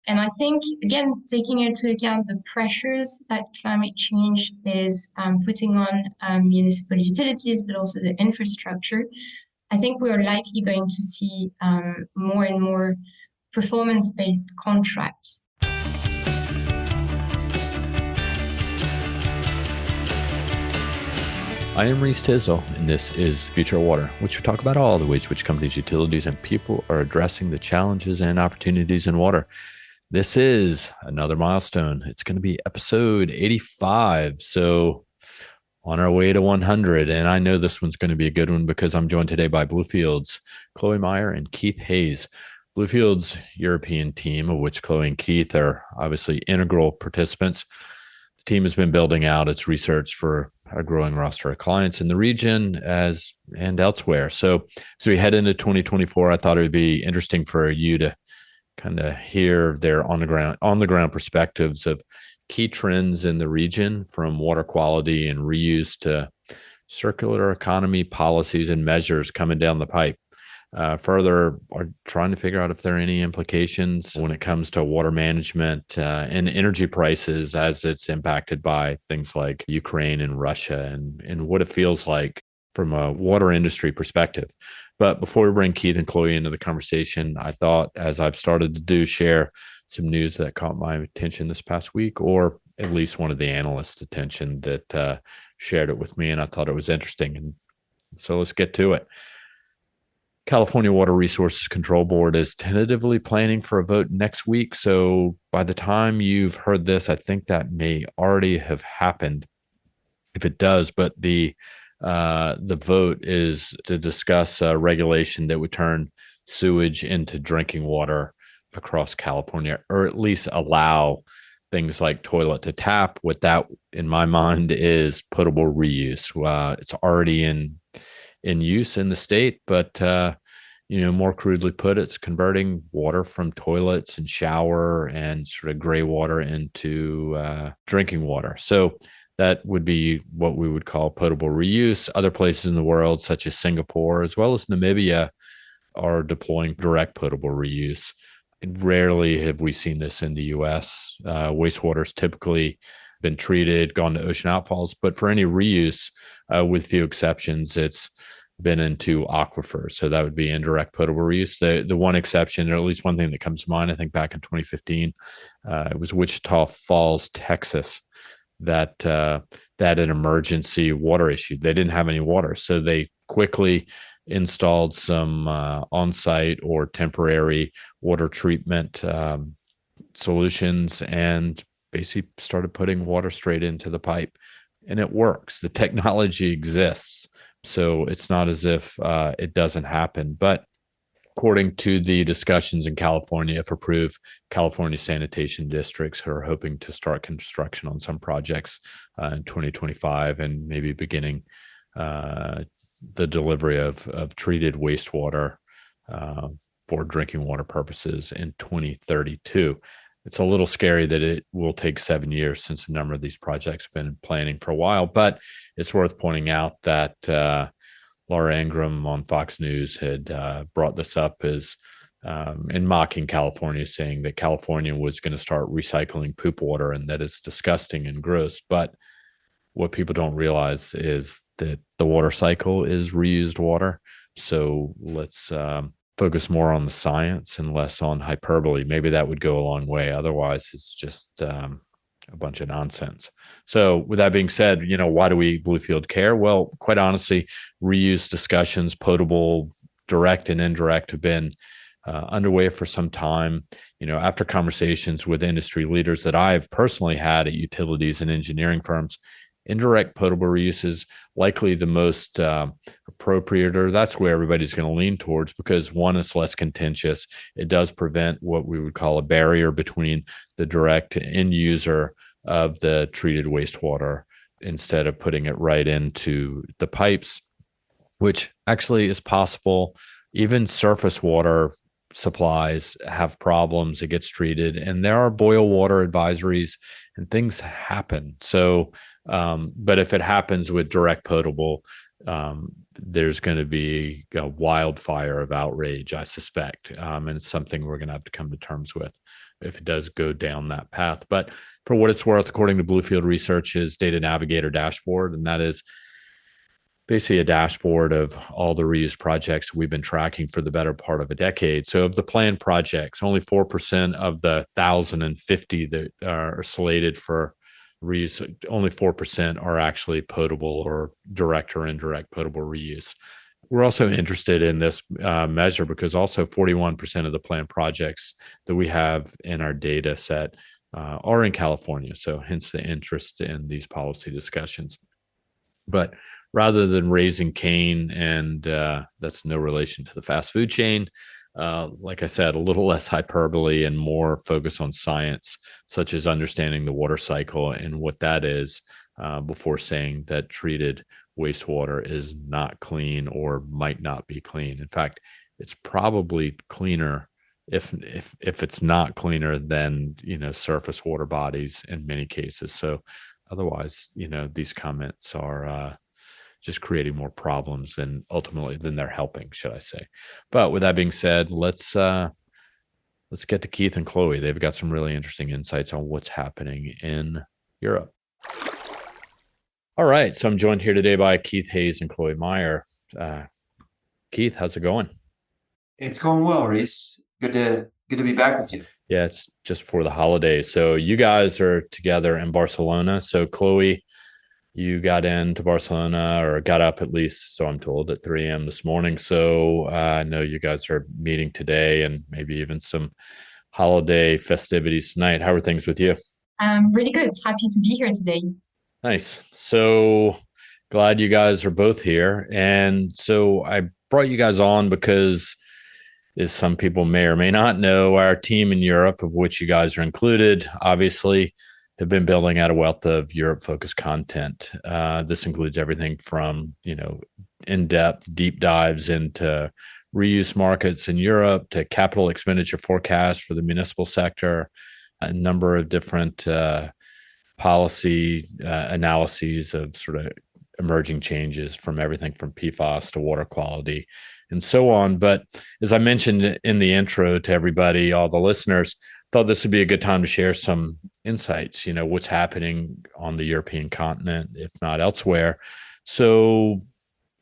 And I think, again, taking into account the pressures that climate change is putting on municipal utilities, but also the infrastructure, I think we are likely going to see more and more performance-based contracts. I am Reese Tisdall, and this is Future of Water, which we talk about all the ways which companies, utilities, and people are addressing the challenges and opportunities in water. This is another milestone. It's going to be episode 85. So on our way to 100. And I know this one's going to be a good one because I'm joined today by Bluefield's Chloe Meyer and Keith Hayes. Bluefield's European team, of which Chloe and Keith are obviously integral participants. The team has been building out its research for a growing roster of clients in the region and elsewhere. So as we head into 2024, I thought it would be interesting for you to kind of hear their on the ground perspectives of key trends in the region, from water quality and reuse to circular economy policies and measures coming down the pipe. Further, are trying to figure out if there are any implications when it comes to water management and energy prices as it's impacted by things like Ukraine and Russia, and what it feels like from a water industry perspective. But before we bring Keith and Chloe into the conversation, I thought, as I've started to do, share some news that caught my attention this past week, or at least one of the analysts' attention that shared it with me, and I thought it was interesting. And so let's get to it. California Water Resources Control Board is tentatively planning for a vote next week. So by the time you've heard this, I think that may already have happened if it does. But the vote is to discuss regulation that would turn sewage into drinking water across California, or at least allow things like toilet to tap. What that, in my mind, is potable reuse. It's already in use in the state, but more crudely put, it's converting water from toilets and shower and sort of gray water into drinking water. So that would be what we would call potable reuse. Other places in the world, such as Singapore, as well as Namibia, are deploying direct potable reuse. And rarely have we seen this in the U.S. Wastewater is typically been treated, gone to ocean outfalls, but for any reuse, with few exceptions, it's been into aquifers. So that would be indirect potable reuse. The one exception, or at least one thing that comes to mind, I think back in 2015, it was Wichita Falls, Texas, that an emergency water issue. They didn't have any water, so they quickly installed some on-site or temporary water treatment solutions and basically started putting water straight into the pipe, and it works. The technology exists, so it's not as if it doesn't happen. But according to the discussions in California, if approved, California sanitation districts are hoping to start construction on some projects in 2025, and maybe beginning the delivery of treated wastewater for drinking water purposes in 2032. It's a little scary that it will take 7 years, since a number of these projects have been planning for a while. But it's worth pointing out that Laura Ingraham on Fox News had brought this up as in mocking California, saying that California was going to start recycling poop water and that it's disgusting and gross. But what people don't realize is that the water cycle is reused water. So let's focus more on the science and less on hyperbole. Maybe that would go a long way. Otherwise, it's just a bunch of nonsense. So with that being said, why do we Bluefield care? Well, quite honestly, reuse discussions, potable, direct and indirect, have been underway for some time. After conversations with industry leaders that I've personally had at utilities and engineering firms, indirect potable reuse is likely the most appropriate, or that's where everybody's going to lean towards, because one, it's less contentious. It does prevent what we would call a barrier between the direct end user of the treated wastewater, instead of putting it right into the pipes, which actually is possible. Even surface water supplies have problems. It gets treated, and there are boil water advisories, and things happen. So but if it happens with direct potable, there's going to be a wildfire of outrage, I suspect. And it's something we're going to have to come to terms with. if it does go down that path. But for what it's worth, according to Bluefield Research's Data Navigator dashboard, and that is basically a dashboard of all the reuse projects we've been tracking for the better part of a decade. So of the planned projects, only 4% of the 1,050 that are slated for reuse, only 4% are actually potable or direct or indirect potable reuse. We're also interested in this measure because also 41% of the planned projects that we have in our data set are in California. So hence the interest in these policy discussions. But rather than raising Cain, and that's no relation to the fast food chain, like I said, a little less hyperbole and more focus on science, such as understanding the water cycle and what that is before saying that treated wastewater is not clean or might not be clean. In fact, it's probably cleaner if it's not cleaner than surface water bodies in many cases. So otherwise, these comments are just creating more problems than they're helping, should I say. But with that being said, let's get to Keith and Chloe. They've got some really interesting insights on what's happening in Europe. All right, so I'm joined here today by Keith Hayes and Chloe Meyer. Keith, how's it going? It's going well, Reese. Good to be back with you. Yeah, it's just before the holidays. So you guys are together in Barcelona. So Chloe, you got into Barcelona, or got up at least, so I'm told, at 3 a.m. this morning. So I know you guys are meeting today and maybe even some holiday festivities tonight. How are things with you? Really good. Happy to be here today. Nice. So glad you guys are both here. And so I brought you guys on because, as some people may or may not know, our team in Europe, of which you guys are included, obviously, have been building out a wealth of Europe-focused content. This includes everything from, in-depth deep dives into reuse markets in Europe to capital expenditure forecasts for the municipal sector, a number of different policy analyses of sort of emerging changes from everything from PFAS to water quality and so on. But as I mentioned in the intro to everybody, all the listeners, thought this would be a good time to share some insights, what's happening on the European continent, if not elsewhere. So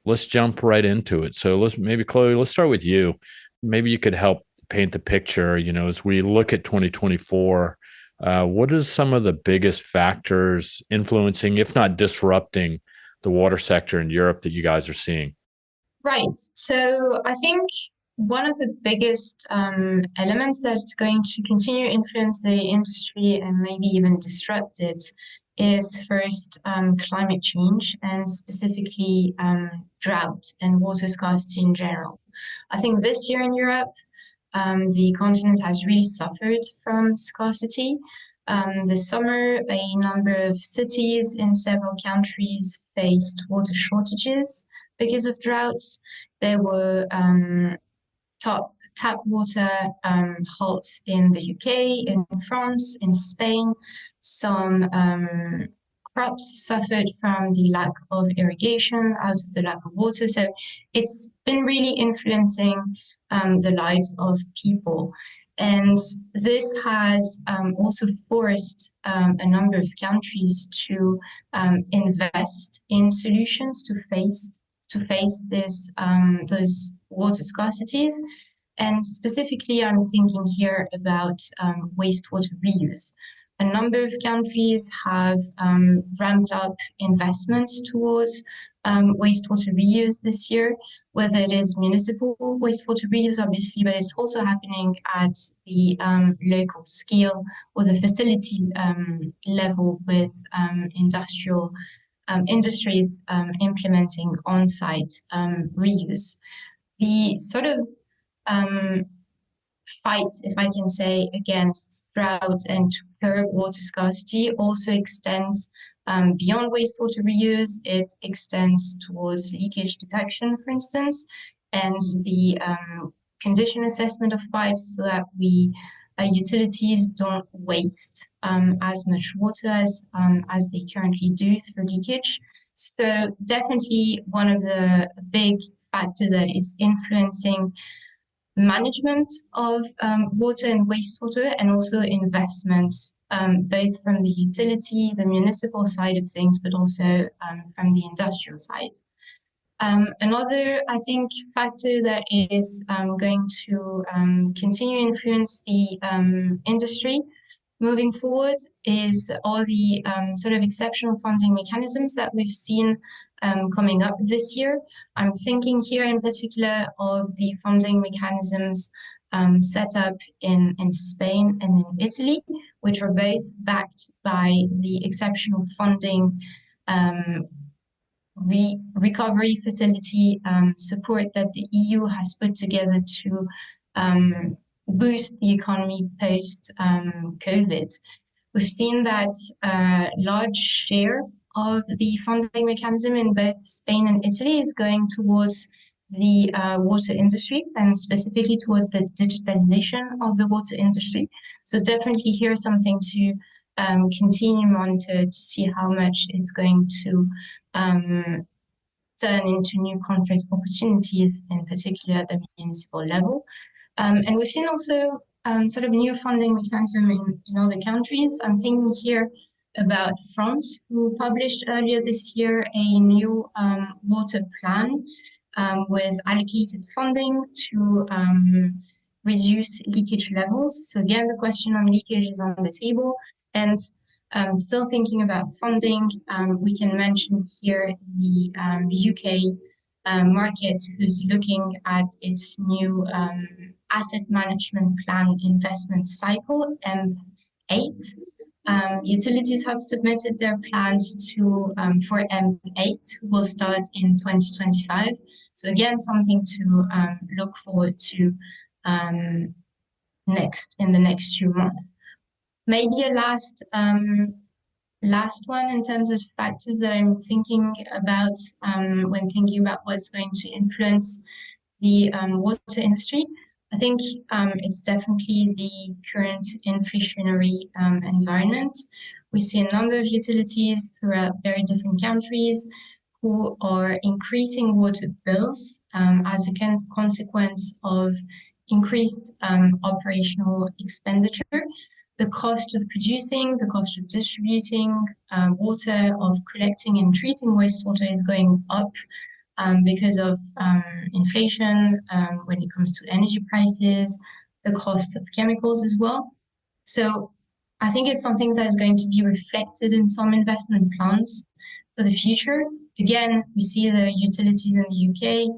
let's jump right into it. So Chloe, let's start with you. Maybe you could help paint the picture, as we look at 2024, what is some of the biggest factors influencing, if not disrupting, the water sector in Europe that you guys are seeing? Right. So I think one of the biggest elements that's going to continue to influence the industry and maybe even disrupt it is first climate change, and specifically drought and water scarcity in general. I think this year in Europe, the continent has really suffered from scarcity. This summer, a number of cities in several countries faced water shortages because of droughts. There were tap water halts in the UK, in France, in Spain. Some crops suffered from the lack of irrigation out of the lack of water. So it's been really influencing the lives of people. And this has also forced a number of countries to invest in solutions to face those water scarcities. And specifically, I'm thinking here about wastewater reuse. A number of countries have ramped up investments towards wastewater reuse this year, whether it is municipal wastewater reuse, obviously, but it's also happening at the local scale or the facility level with industries implementing on-site reuse. The sort of fight, if I can say, against drought and to curb water scarcity also extends beyond wastewater reuse. It extends towards leakage detection, for instance, and the condition assessment of pipes so that utilities don't waste as much water as they currently do through leakage. So definitely one of the big factors that is influencing management of water and wastewater, and also investments, both from the utility, the municipal side of things, but also from the industrial side. Another, I think, factor that is going to continue to influence the industry moving forward is all the sort of exceptional funding mechanisms that we've seen coming up this year. I'm thinking here in particular of the funding mechanisms set up in Spain and in Italy, which are both backed by the exceptional funding recovery facility support that the EU has put together to boost the economy post COVID. We've seen that a large share of the funding mechanism in both Spain and Italy is going towards the water industry, and specifically towards the digitalization of the water industry. So definitely here's something to continue monitor to see how much it's going to turn into new contract opportunities, in particular at the municipal level. And we've seen also sort of new funding mechanism in other countries. I'm thinking here about France, who published earlier this year a new water plan with allocated funding to reduce leakage levels. So again, the question on leakage is on the table. And still thinking about funding, we can mention here the UK market, who's looking at its new asset management plan investment cycle, M8. Utilities have submitted their plans to for M8, will start in 2025. So again, something to look forward to next in the next few months. Maybe a last one in terms of factors that I'm thinking about when thinking about what's going to influence the water industry. I think it's definitely the current inflationary environment. We see a number of utilities throughout very different countries who are increasing water bills as a consequence of increased operational expenditure. The cost of producing, the cost of distributing water, of collecting and treating wastewater is going up because of inflation when it comes to energy prices, the cost of chemicals as well. So I think it's something that is going to be reflected in some investment plans for the future. Again, we see the utilities in the UK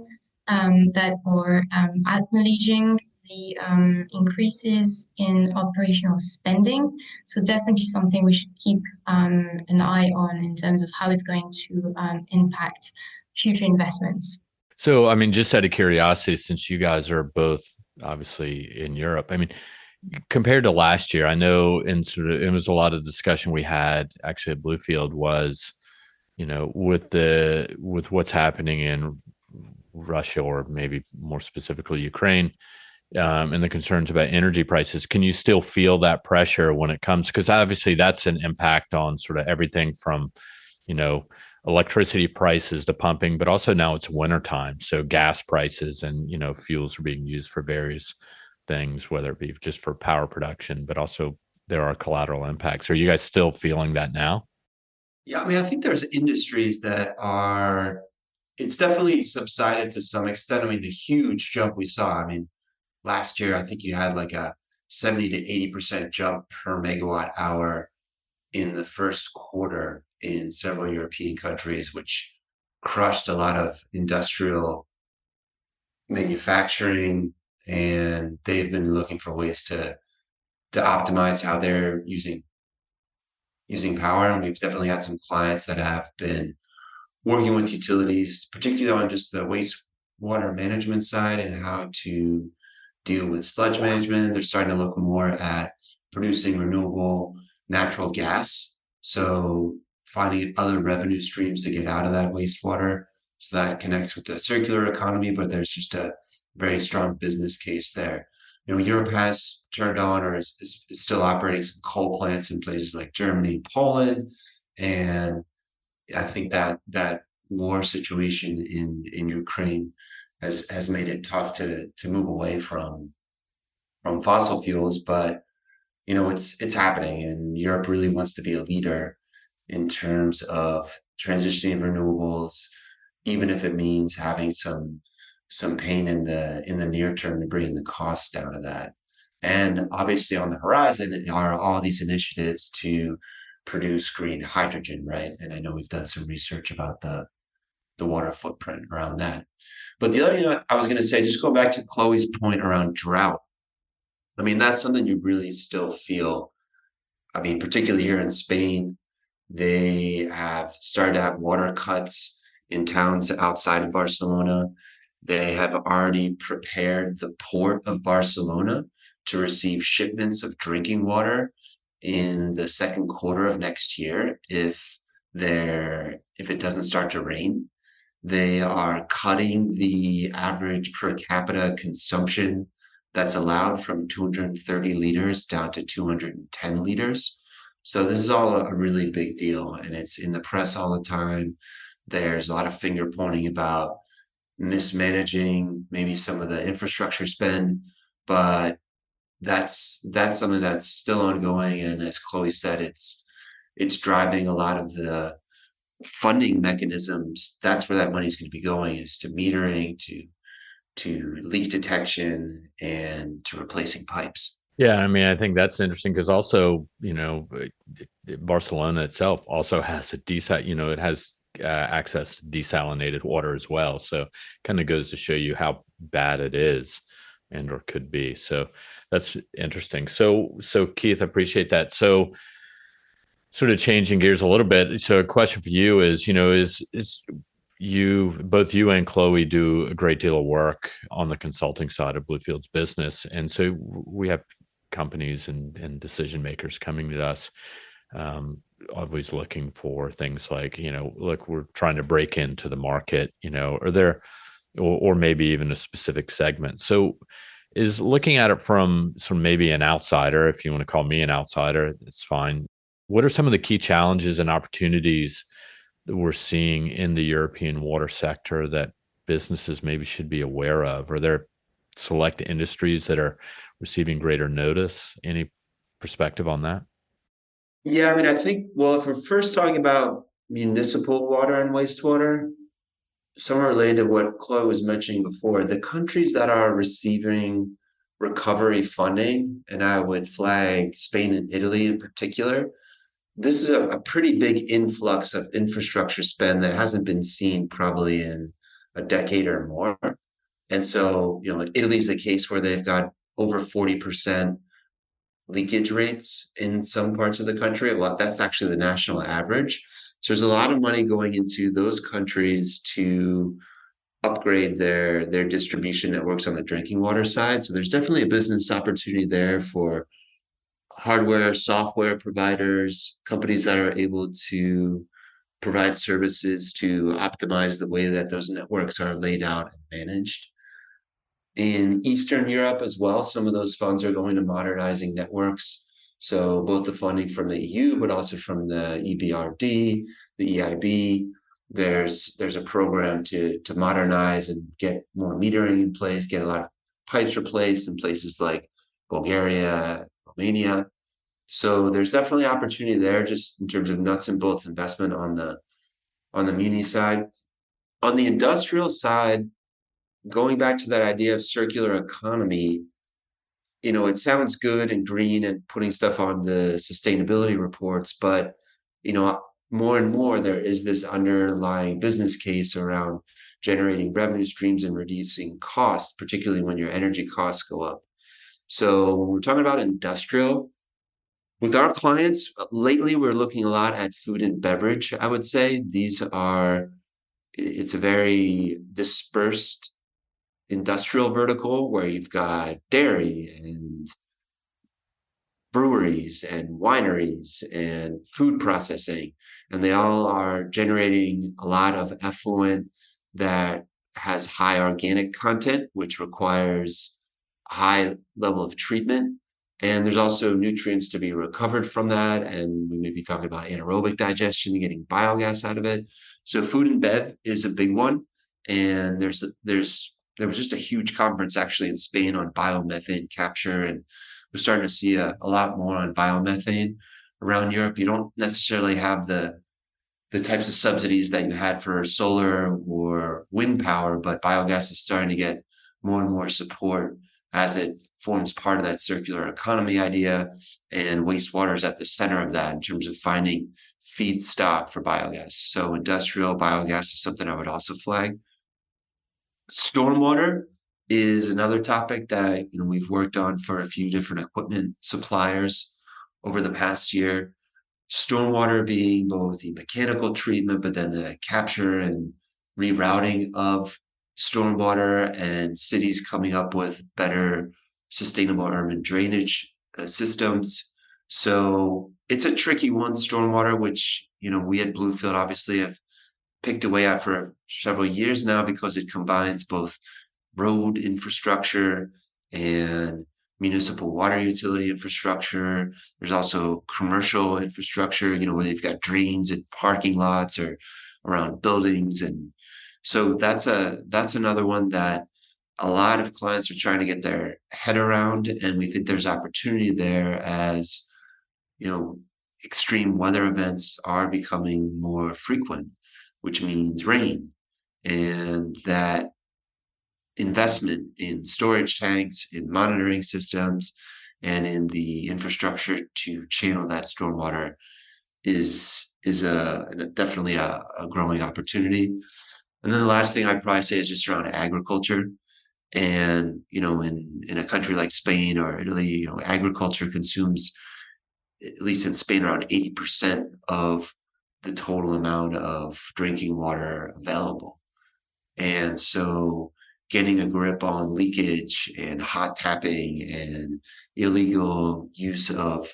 that are acknowledging the increases in operational spending. So definitely something we should keep an eye on in terms of how it's going to impact future investments. So, I mean, just out of curiosity, since you guys are both obviously in Europe, I mean, compared to last year, I know it was a lot of discussion we had actually at Bluefield was, you know, with what's happening in Russia, or maybe more specifically Ukraine, and the concerns about energy prices. Can you still feel that pressure when it comes? Because obviously that's an impact on sort of everything from, you know, electricity prices to pumping, but also now it's wintertime. So gas prices and, you know, fuels are being used for various things, whether it be just for power production, but also there are collateral impacts. Are you guys still feeling that now? Yeah, I mean, I think there's industries that it's definitely subsided to some extent. I mean, the huge jump we saw, I mean, last year, I think you had like a 70 to 80% jump per megawatt hour in the first quarter in several European countries, which crushed a lot of industrial manufacturing, and they've been looking for ways to optimize how they're using power. And we've definitely had some clients that have been working with utilities, particularly on just the wastewater management side and how to deal with sludge management. They're starting to look more at producing renewable natural gas. So finding other revenue streams to get out of that wastewater. So that connects with the circular economy, but there's just a very strong business case there. You know, Europe has turned on or is still operating some coal plants in places like Germany and Poland. And I think that war situation in Ukraine has made it tough to move away from fossil fuels. But it's happening, and Europe really wants to be a leader in terms of transitioning renewables, even if it means having some pain in the near term to bring the costs down to that. And obviously on the horizon are all these initiatives to produce green hydrogen, right? And I know we've done some research about the water footprint around that. But the other thing I was going to say, just go back to Chloe's point around drought. I mean, that's something you really still feel. I mean, particularly here in Spain, they have started to have water cuts in towns outside of Barcelona. They have already prepared the port of Barcelona to receive shipments of drinking water in the second quarter of next year if it doesn't start to rain. They are cutting the average per capita consumption that's allowed from 230 liters down to 210 liters. So this is all a really big deal, and it's in the press all the time. There's a lot of finger pointing about mismanaging maybe some of the infrastructure spend, but that's something that's still ongoing. And as Chloe said, it's driving a lot of the funding mechanisms. That's where that money is going to be going, is to metering, to leak detection, and to replacing pipes. Yeah, I mean, I think that's interesting because also, Barcelona itself also has it has access to desalinated water as well. So kind of goes to show you how bad it is and or could be. So that's interesting. So Keith, I appreciate that. So sort of changing gears a little bit. So a question for you is, both you and Chloe do a great deal of work on the consulting side of Bluefield's business. And so we have companies and decision makers coming to us, always looking for things like, look, we're trying to break into the market, or maybe even a specific segment. So is looking at it from maybe an outsider, if you want to call me an outsider, it's fine. What are some of the key challenges and opportunities that we're seeing in the European water sector that businesses maybe should be aware of? Are there select industries that are receiving greater notice? Any perspective on that? Yeah, I mean, I think, well, if we're first talking about municipal water and wastewater, somewhat related to what Chloe was mentioning before, the countries that are receiving recovery funding, and I would flag Spain and Italy in particular, this is a pretty big influx of infrastructure spend that hasn't been seen probably in a decade or more. And so, Italy's a case where they've got over 40% leakage rates in some parts of the country. Well, that's actually the national average. So there's a lot of money going into those countries to upgrade their distribution networks on the drinking water side. So there's definitely a business opportunity there for hardware, software providers, companies that are able to provide services to optimize the way that those networks are laid out and managed. In Eastern Europe as well, some of those funds are going to modernizing networks. So both the funding from the EU, but also from the EBRD, the EIB, there's a program to modernize and get more metering in place, get a lot of pipes replaced in places like Bulgaria, Romania. So there's definitely opportunity there, just in terms of nuts and bolts investment on the muni side. On the industrial side, going back to that idea of circular economy, it sounds good and green and putting stuff on the sustainability reports, but more and more there is this underlying business case around generating revenue streams and reducing costs, particularly when your energy costs go up. So when we're talking about industrial, with our clients lately, we're looking a lot at food and beverage. I would say it's a very dispersed industrial vertical where you've got dairy and breweries and wineries and food processing, and they all are generating a lot of effluent that has high organic content, which requires a high level of treatment. And there's also nutrients to be recovered from that. And we may be talking about anaerobic digestion, getting biogas out of it. So food and bev is a big one. And there's there was just a huge conference actually in Spain on biomethane capture, and we're starting to see a lot more on biomethane around Europe. You don't necessarily have the types of subsidies that you had for solar or wind power, but biogas is starting to get more and more support as it forms part of that circular economy idea, and wastewater is at the center of that in terms of finding feedstock for biogas. So industrial biogas is something I would also flag. Stormwater is another topic that we've worked on for a few different equipment suppliers over the past year. Stormwater being both the mechanical treatment, but then the capture and rerouting of stormwater, and cities coming up with better sustainable urban drainage systems. So it's a tricky one, stormwater, which we at Bluefield obviously have picked away at for several years now, because it combines both road infrastructure and municipal water utility infrastructure. There's also commercial infrastructure, where they've got drains and parking lots or around buildings. And so that's another one that a lot of clients are trying to get their head around. And we think there's opportunity there as, extreme weather events are becoming more frequent, which means rain, and that investment in storage tanks, in monitoring systems, and in the infrastructure to channel that stormwater is definitely a growing opportunity. And then the last thing I'd probably say is just around agriculture. And in a country like Spain or Italy, agriculture consumes, at least in Spain, around 80% of the total amount of drinking water available. And so getting a grip on leakage and hot tapping and illegal use of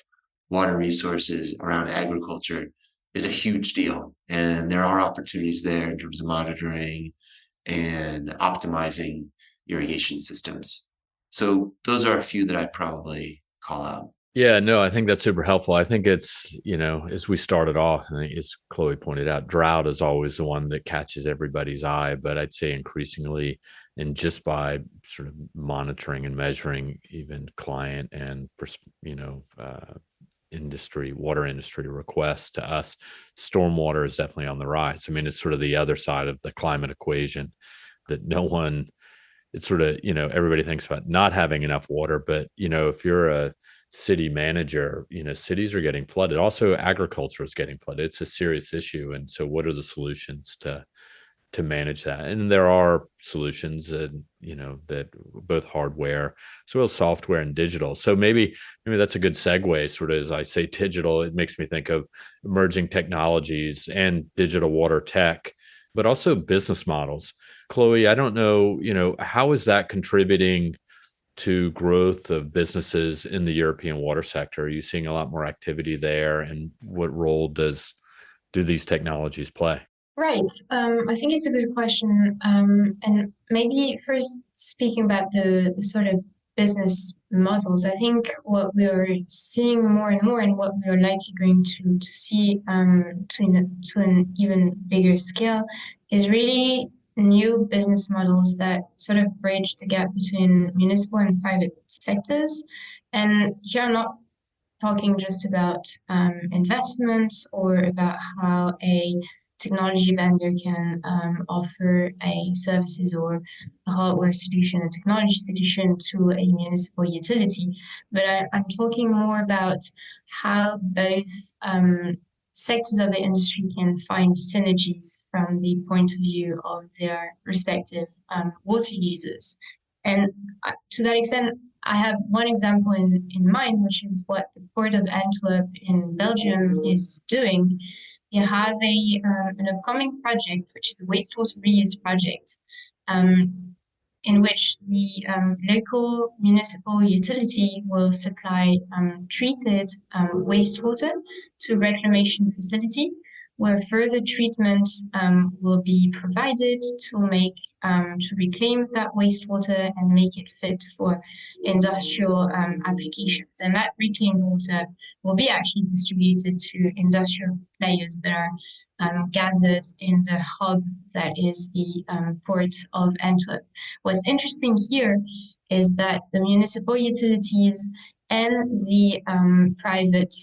water resources around agriculture is a huge deal. And there are opportunities there in terms of monitoring and optimizing irrigation systems. So those are a few that I'd probably call out. Yeah, no, I think that's super helpful. I think it's, as we started off, I think as Chloe pointed out, drought is always the one that catches everybody's eye. But I'd say increasingly, and just by sort of monitoring and measuring even client and, water industry requests to us, stormwater is definitely on the rise. I mean, it's sort of the other side of the climate equation that it's sort of, everybody thinks about not having enough water. But, if you're a city manager, cities are getting flooded. Also, agriculture is getting flooded. It's a serious issue. And so what are the solutions to manage that? And there are solutions that both hardware, as well as software and digital. So maybe that's a good segue. Sort of, as I say digital, it makes me think of emerging technologies and digital water tech, but also business models. Chloe, I don't know, how is that contributing to growth of businesses in the European water sector? Are you seeing a lot more activity there? And what role do these technologies play? Right. I think it's a good question. And maybe first speaking about the sort of business models, I think what we are seeing more and more, and what we are likely going to see to an even bigger scale, is really new business models that sort of bridge the gap between municipal and private sectors. And here I'm not talking just about investments or about how a technology vendor can offer a services or a hardware solution, a technology solution to a municipal utility. But I'm talking more about how both sectors of the industry can find synergies from the point of view of their respective water users. And to that extent, I have one example in mind, which is what the Port of Antwerp in Belgium is doing. You have an upcoming project, which is a wastewater reuse project, in which the local municipal utility will supply treated wastewater to a reclamation facility, where further treatment will be provided to reclaim that wastewater and make it fit for industrial applications. And that reclaimed water will be actually distributed to industrial players that are gathered in the hub that is the port of Antwerp. What's interesting here is that the municipal utilities and the private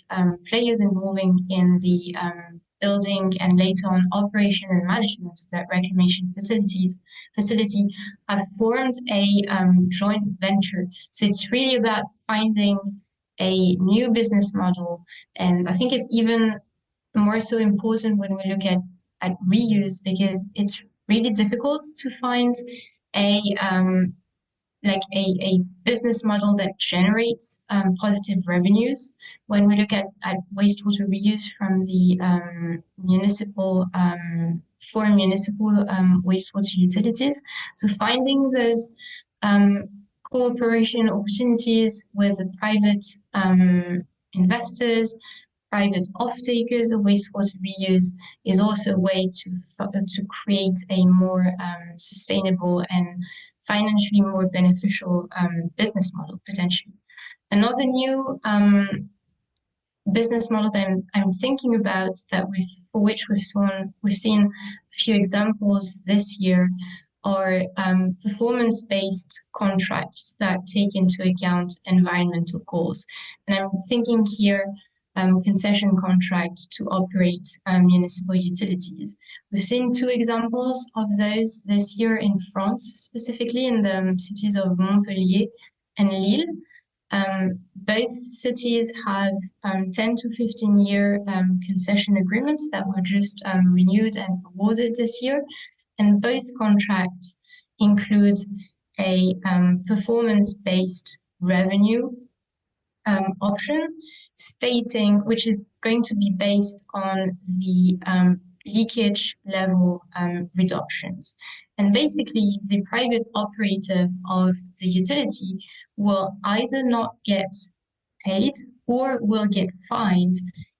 players involving in the building and later on operation and management of that reclamation facility have formed a joint venture. So it's really about finding a new business model. And I think it's even more so important when we look at reuse, because it's really difficult to find a business model that generates positive revenues. When we look at wastewater reuse from the foreign municipal wastewater utilities, so finding those cooperation opportunities with the private investors, private off-takers of wastewater reuse is also a way to create a more sustainable and financially more beneficial business model, potentially. Another new business model that I'm thinking about for which we've seen a few examples this year are performance-based contracts that take into account environmental goals. And I'm thinking here concession contracts to operate municipal utilities. We've seen two examples of those this year in France, specifically in the cities of Montpellier and Lille. Both cities have 10 to 15-year concession agreements that were just renewed and awarded this year. And both contracts include a performance-based revenue option, which is going to be based on the leakage level reductions. And basically, the private operator of the utility will either not get paid or will get fined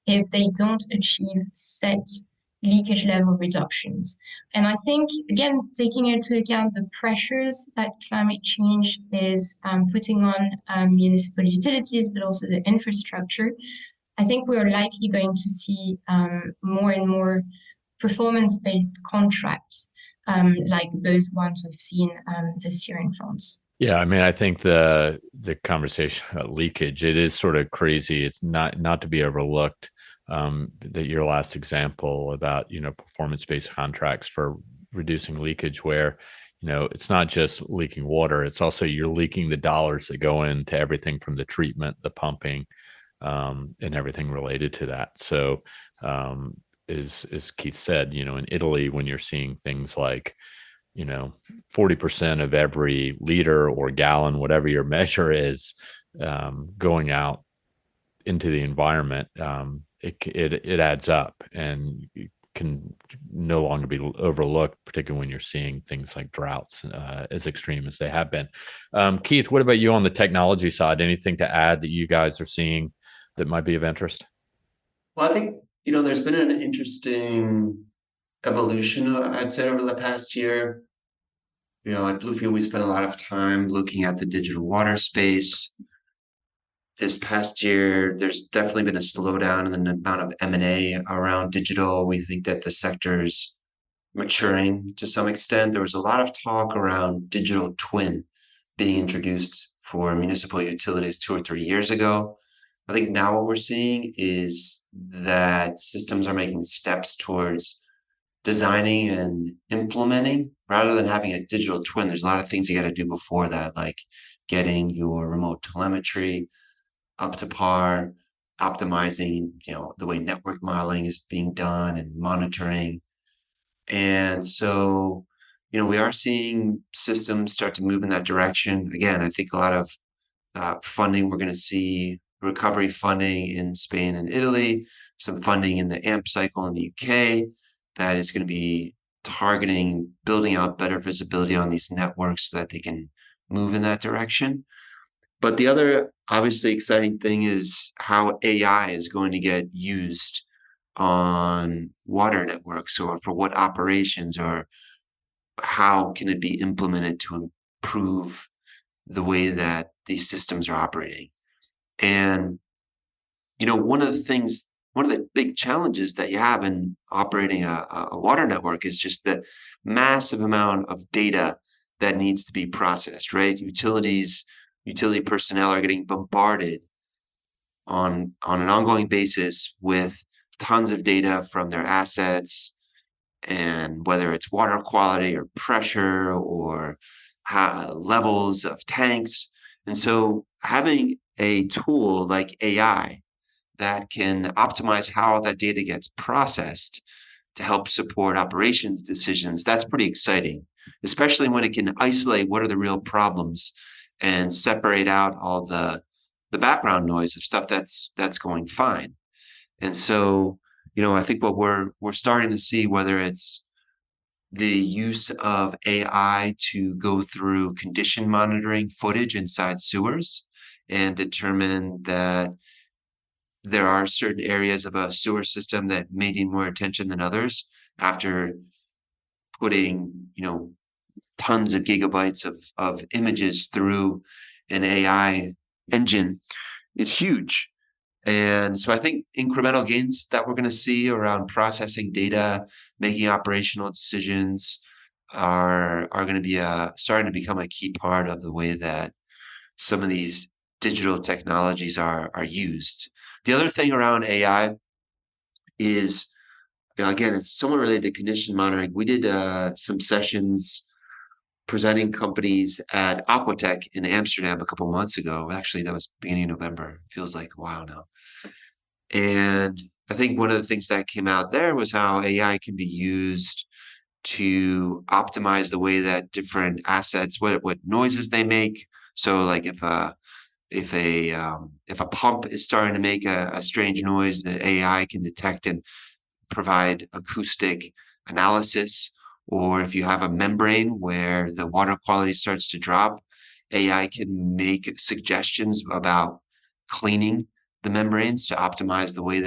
if they don't achieve set leakage level reductions. And I think, again, taking into account the pressures that climate change is putting on municipal utilities, but also the infrastructure, I think we are likely going to see more and more performance-based contracts like those ones we've seen this year in France. Yeah, I mean, I think the conversation about leakage, it is sort of crazy. It's not to be overlooked. That your last example about, performance-based contracts for reducing leakage, where, it's not just leaking water, it's also you're leaking the dollars that go into everything from the treatment, the pumping, and everything related to that. So, as Keith said, in Italy, when you're seeing things like, 40% of every liter or gallon, whatever your measure is, going out into the environment, it adds up and can no longer be overlooked, particularly when you're seeing things like droughts as extreme as they have been. Keith, what about you on the technology side? Anything to add that you guys are seeing that might be of interest? Well, I think, there's been an interesting evolution, I'd say, over the past year. At Bluefield, we spent a lot of time looking at the digital water space. This past year, there's definitely been a slowdown in the amount of M&A around digital. We think that the sector's maturing to some extent. There was a lot of talk around digital twin being introduced for municipal utilities 2 or 3 years ago. I think now what we're seeing is that systems are making steps towards designing and implementing rather than having a digital twin. There's a lot of things you got to do before that, like getting your remote telemetry up to par, optimizing, the way network modeling is being done and monitoring. And so, we are seeing systems start to move in that direction. Again, I think a lot of funding, we're going to see recovery funding in Spain and Italy, some funding in the AMP cycle in the UK that is going to be targeting building out better visibility on these networks so that they can move in that direction. But the other obviously exciting thing is how AI is going to get used on water networks, or for what operations, or how can it be implemented to improve the way that these systems are operating. And, one of the big challenges that you have in operating a water network is just the massive amount of data that needs to be processed, right? Utility personnel are getting bombarded on an ongoing basis with tons of data from their assets, and whether it's water quality or pressure or levels of tanks. And so having a tool like AI that can optimize how that data gets processed to help support operations decisions, that's pretty exciting, especially when it can isolate what are the real problems and separate out all the background noise of stuff that's going fine. And so, I think what we're starting to see, whether it's the use of AI to go through condition monitoring footage inside sewers and determine that there are certain areas of a sewer system that may need more attention than others, after putting, tons of gigabytes of images through an AI engine, is huge. And so I think incremental gains that we're going to see around processing data, making operational decisions, are going to be starting to become a key part of the way that some of these digital technologies are used. The other thing around AI is, again, it's somewhat related to condition monitoring. We did some sessions presenting companies at Aquatech in Amsterdam a couple months ago. Actually, that was beginning of November. It feels like a while now. And I think one of the things that came out there was how AI can be used to optimize the way that different assets, what noises they make. So, like if a pump is starting to make a strange noise, the AI can detect and provide acoustic analysis. Or if you have a membrane where the water quality starts to drop, AI can make suggestions about cleaning the membranes to optimize the way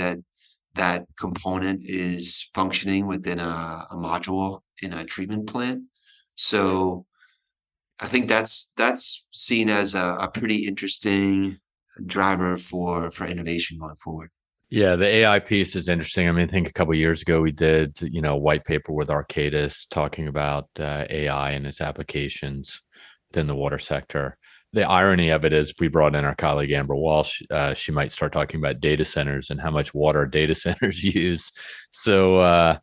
that component is functioning within a module in a treatment plant. So I think that's seen as a pretty interesting driver for innovation going forward. Yeah, the AI piece is interesting. I mean, I think a couple of years ago we did, a white paper with Arcadis talking about AI and its applications within the water sector. The irony of it is, if we brought in our colleague Amber Walsh, she might start talking about data centers and how much water data centers use. So,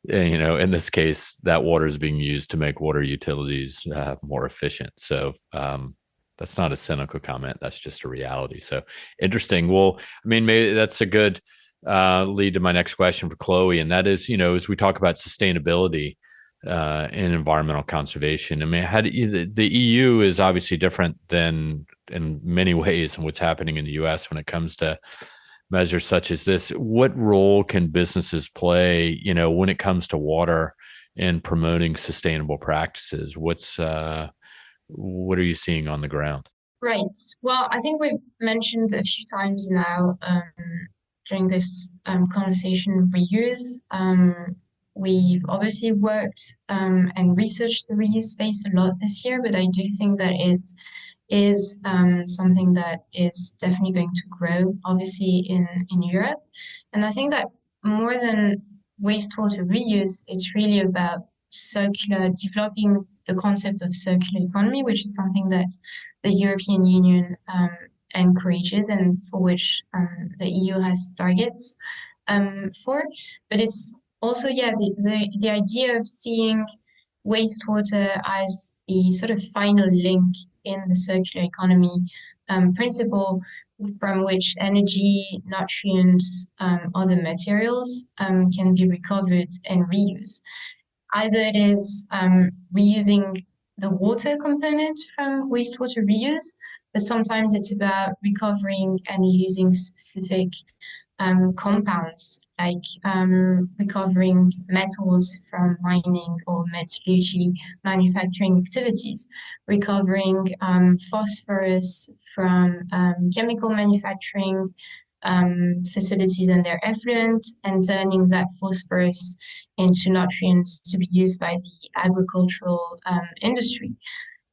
in this case, that water is being used to make water utilities more efficient. So, that's not a cynical comment. That's just a reality. So interesting. Well, I mean, maybe that's a good lead to my next question for Chloe. And that is, as we talk about sustainability and environmental conservation, I mean, the EU is obviously different than in many ways in what's happening in the US when it comes to measures such as this. What role can businesses play, when it comes to water and promoting sustainable practices? What are you seeing on the ground? Right. Well, I think we've mentioned a few times now during this conversation reuse. We've obviously worked and researched the reuse space a lot this year, but I do think that it is something that is definitely going to grow, obviously, in Europe. And I think that more than wastewater reuse, it's really about developing the concept of circular economy, which is something that the European Union encourages and for which the EU has targets for. But it's also, the idea of seeing wastewater as the sort of final link in the circular economy principle, from which energy, nutrients, other materials can be recovered and reused. Either it is reusing the water component from wastewater reuse, but sometimes it's about recovering and using specific compounds, like recovering metals from mining or metallurgy manufacturing activities, recovering phosphorus from chemical manufacturing, facilities and their effluent, and turning that phosphorus into nutrients to be used by the agricultural industry,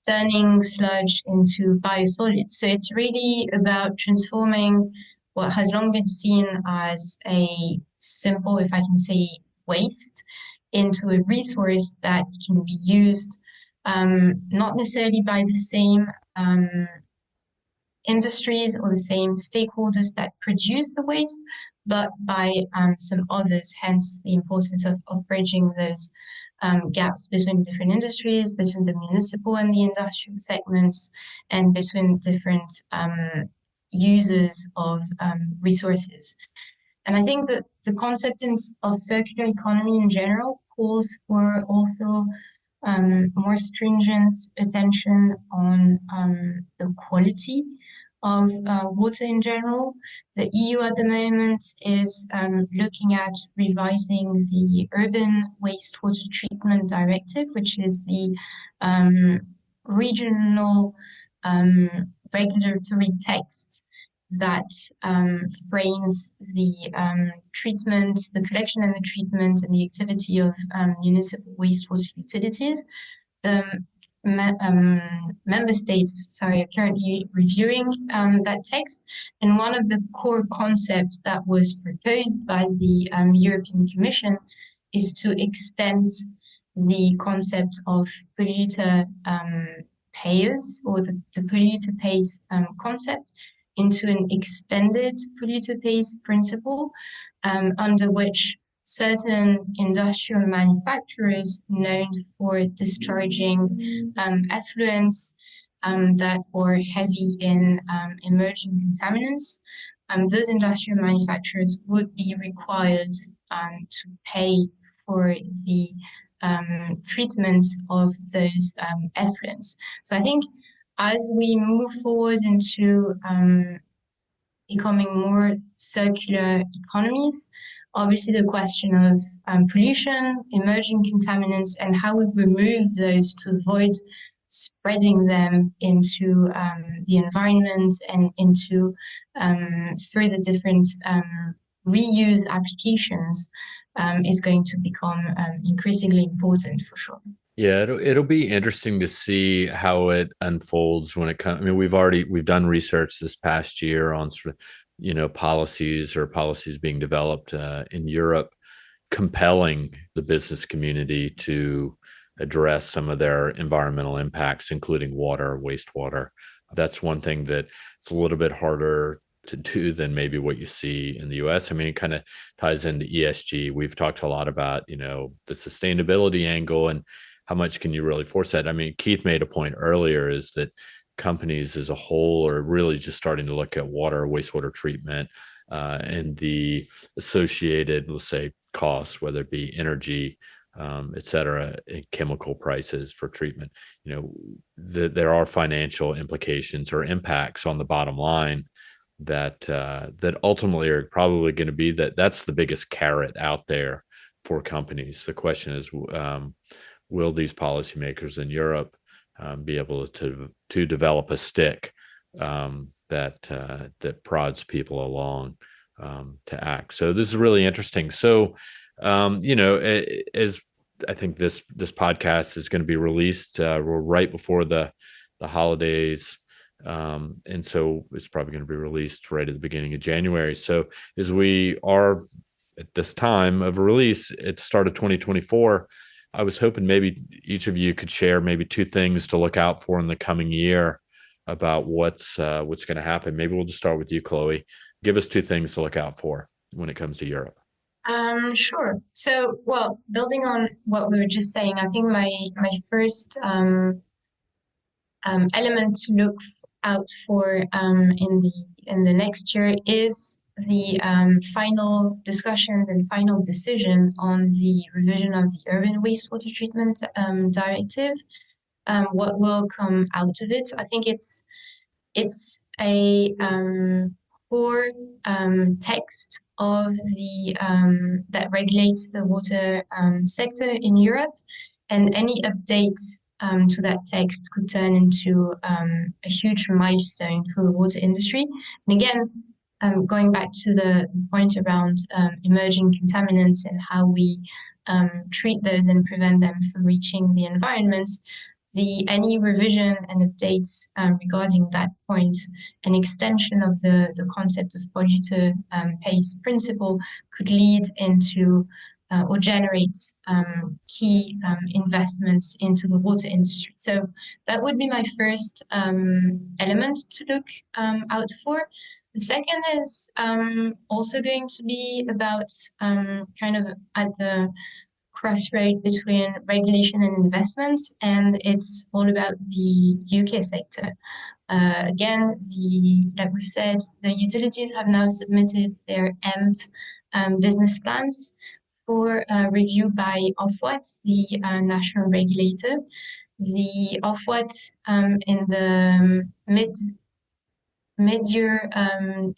turning sludge into biosolids. So it's really about transforming what has long been seen as a simple, if I can say, waste into a resource that can be used not necessarily by the same industries or the same stakeholders that produce the waste, but by some others, hence the importance of bridging those gaps between different industries, between the municipal and the industrial segments, and between different users of resources. And I think that the concept of circular economy in general calls for also more stringent attention on the quality of water in general. The EU at the moment is looking at revising the Urban Wastewater Treatment Directive, which is the regional regulatory text that frames the treatment, the collection and the treatment and the activity of municipal wastewater utilities. The member states, are currently reviewing that text, and one of the core concepts that was proposed by the European Commission is to extend the concept of polluter payers, or the polluter pays concept, into an extended polluter pays principle, under which certain industrial manufacturers known for discharging effluents that are heavy in emerging contaminants, those industrial manufacturers would be required to pay for the treatment of those effluents. So I think as we move forward into becoming more circular economies, obviously the question of pollution, emerging contaminants, and how we remove those to avoid spreading them into the environment and into through the different reuse applications is going to become increasingly important for sure. Yeah, it'll be interesting to see how it unfolds when it comes. I mean, we've done research this past year on sort of, policies being developed in Europe, compelling the business community to address some of their environmental impacts, including water, wastewater. That's one thing that it's a little bit harder to do than maybe what you see in the US. I mean, it kind of ties into ESG. We've talked a lot about, the sustainability angle and how much can you really force that? I mean, Keith made a point earlier is that companies as a whole are really just starting to look at water, wastewater treatment, and the associated, let's say, costs, whether it be energy, et cetera, chemical prices for treatment. There are financial implications or impacts on the bottom line that ultimately are probably going to be that's the biggest carrot out there for companies. The question is, will these policymakers in Europe be able to develop a stick that prods people along to act? So this is really interesting. So as I think this podcast is going to be released right before the holidays, and so it's probably going to be released right at the beginning of January. So as we are at this time of release at the start of 2024, I was hoping maybe each of you could share maybe two things to look out for in the coming year about what's going to happen. Maybe we'll just start with you, Chloe. Give us two things to look out for when it comes to Europe. Sure. So, well, building on what we were just saying, I think my first element to look out for in the next year is the final discussions and final decision on the revision of the Urban Wastewater Treatment Directive. What will come out of it? I think it's a core text of the that regulates the water sector in Europe, and any updates to that text could turn into a huge milestone for the water industry. And again, going back to the point around emerging contaminants and how we treat those and prevent them from reaching the environment, any revision and updates regarding that point, an extension of the concept of polluter pays principle could lead into or generate key investments into the water industry. So that would be my first element to look out for. The second is also going to be about kind of at the crossroad between regulation and investment, and it's all about the UK sector. Again, like we've said, the utilities have now submitted their EMP business plans for review by Ofwat, the national regulator. The Ofwat in the mid-year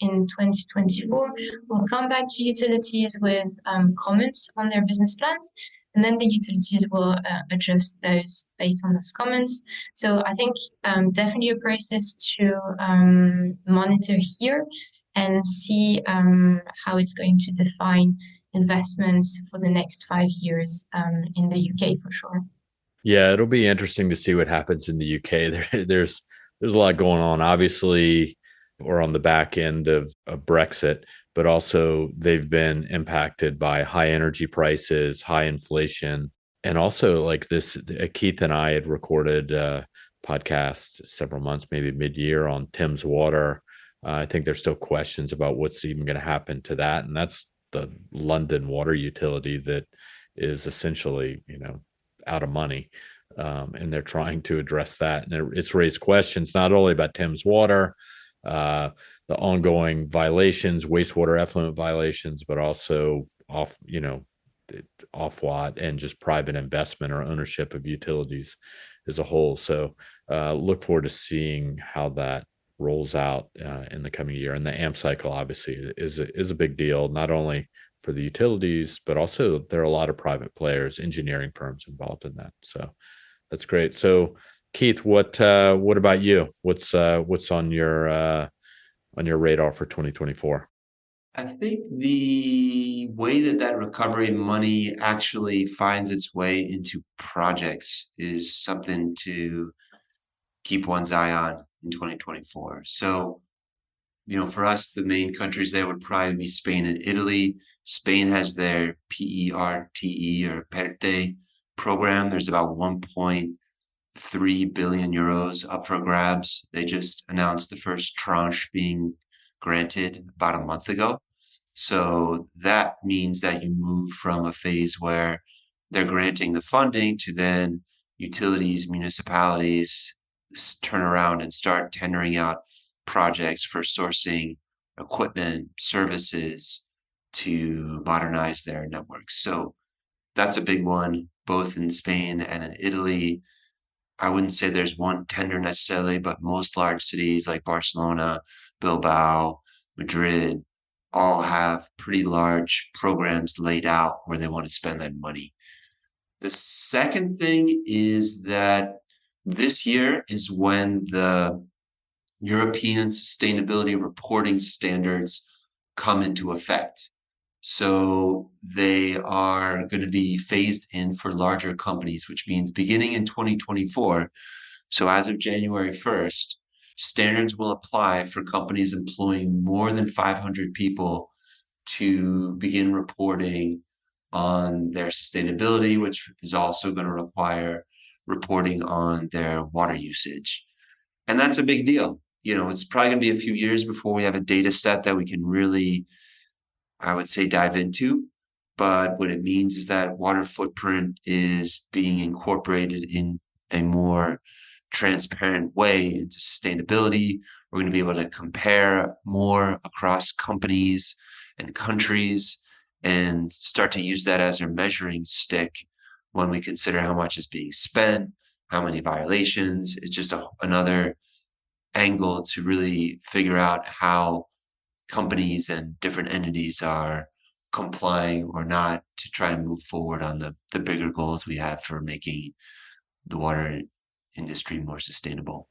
in 2024 will come back to utilities with comments on their business plans, and then the utilities will adjust those based on those comments. So I think definitely a process to monitor here and see how it's going to define investments for the next 5 years in the UK for sure. Yeah, it'll be interesting to see what happens in the UK. There's a lot going on. Obviously, we're on the back end of Brexit, but also they've been impacted by high energy prices, high inflation, and also like this. Keith and I had recorded a podcast several months, maybe mid-year, on Thames Water. I think there's still questions about what's even going to happen to that, and that's the London water utility that is essentially, out of money. And they're trying to address that. And it's raised questions not only about Thames Water, the ongoing violations, wastewater effluent violations, but also Ofwat and just private investment or ownership of utilities as a whole. So look forward to seeing how that rolls out in the coming year. And the AMP cycle obviously is a big deal, not only for the utilities, but also there are a lot of private players, engineering firms involved in that. So that's great. So Keith, what about you? What's on your radar for 2024? I think the way that recovery money actually finds its way into projects is something to keep one's eye on in 2024. So, for us, the main countries there would probably be Spain and Italy. Spain has their PERTE or PERTE program. There's about 1.3 billion euros up for grabs. They just announced the first tranche being granted about a month ago. So that means that you move from a phase where they're granting the funding to then utilities, municipalities turn around and start tendering out projects for sourcing equipment, services to modernize their networks. So that's a big one, both in Spain and in Italy. I wouldn't say there's one tender necessarily, but most large cities like Barcelona, Bilbao, Madrid, all have pretty large programs laid out where they want to spend that money. The second thing is that this year is when the European sustainability reporting standards come into effect. So they are going to be phased in for larger companies, which means beginning in 2024, so as of January 1st, standards will apply for companies employing more than 500 people to begin reporting on their sustainability, which is also going to require reporting on their water usage. And that's a big deal. It's probably going to be a few years before we have a data set that we can really, I would say, dive into. But what it means is that water footprint is being incorporated in a more transparent way into sustainability. We're going to be able to compare more across companies and countries and start to use that as our measuring stick when we consider how much is being spent, how many violations. It's just another angle to really figure out how companies and different entities are complying or not to try and move forward on the bigger goals we have for making the water industry more sustainable.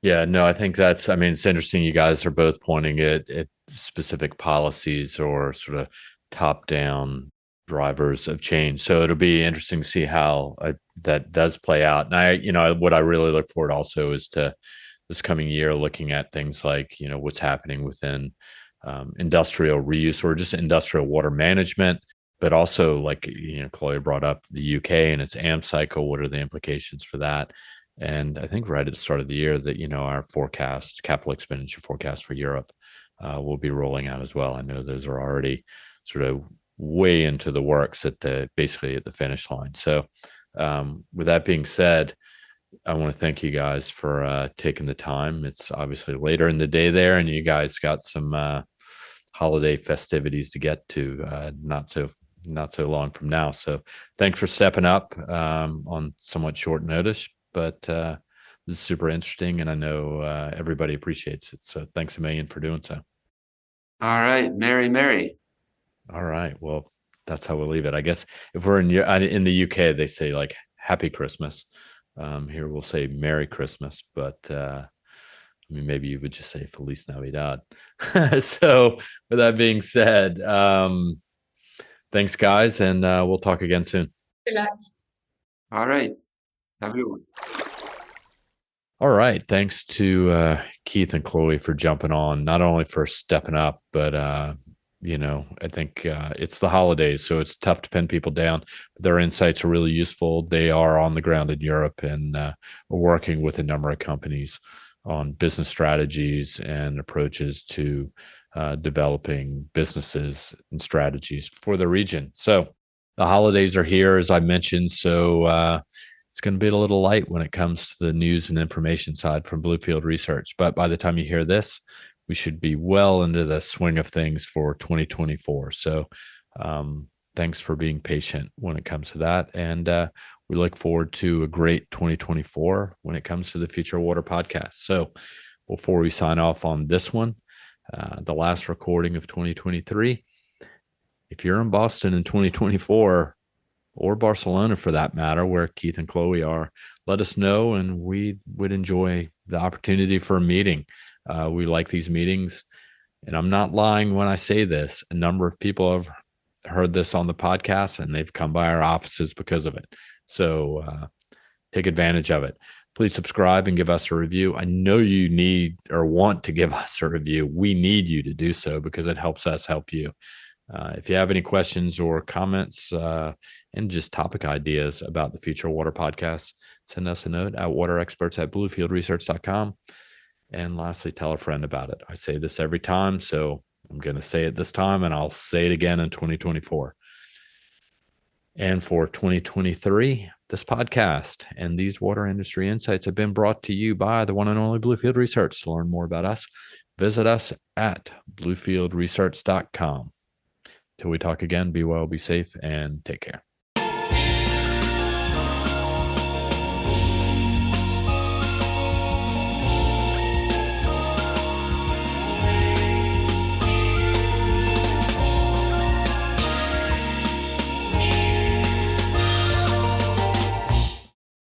Yeah, no, I think I mean, it's interesting. You guys are both pointing at specific policies or sort of top down drivers of change. So it'll be interesting to see how that does play out. And what I really look forward also is to this coming year, looking at things like, what's happening within industrial reuse or just industrial water management, but also like, Chloe brought up the UK and its AMP cycle. What are the implications for that? And I think right at the start of the year that, our capital expenditure forecast for Europe will be rolling out as well. I know those are already sort of way into the works basically at the finish line. So with that being said, I want to thank you guys for taking the time. It's obviously later in the day there, and you guys got some holiday festivities to get to not so long from now. So thanks for stepping up on somewhat short notice, but this is super interesting, and I know everybody appreciates it. So thanks a million for doing so. All right. Merry. All right. Well, that's how we'll leave it. I guess if we're in the UK, they say like Happy Christmas. Here we'll say Merry Christmas, but I mean, maybe you would just say Feliz Navidad. So with that being said, thanks guys, and we'll talk again soon. All right. Have a good one. All right. Thanks to Keith and Chloe for jumping on, not only for stepping up, but I think it's the holidays, so it's tough to pin people down. Their insights are really useful. They are on the ground in Europe and are working with a number of companies on business strategies and approaches to developing businesses and strategies for the region. So the holidays are here, as I mentioned. So it's going to be a little light when it comes to the news and information side from Bluefield Research. But by the time you hear this, we should be well into the swing of things for 2024. So thanks for being patient when it comes to that. And we look forward to a great 2024 when it comes to the Future Water podcast. So before we sign off on this one, the last recording of 2023, if you're in Boston in 2024, or Barcelona for that matter, where Keith and Chloe are, let us know, and we would enjoy the opportunity for a meeting. We like these meetings, and I'm not lying when I say this. A number of people have heard this on the podcast, and they've come by our offices because of it. So take advantage of it. Please subscribe and give us a review. I know you need or want to give us a review. We need you to do so because it helps us help you. If you have any questions or comments and just topic ideas about the Future Water podcast, send us a note at waterexperts@bluefieldresearch.com. And lastly, tell a friend about it. I say this every time, so I'm going to say it this time, and I'll say it again in 2024. And for 2023, this podcast and these water industry insights have been brought to you by the one and only Bluefield Research. To learn more about us, visit us at bluefieldresearch.com. Till we talk again, be well, be safe, and take care.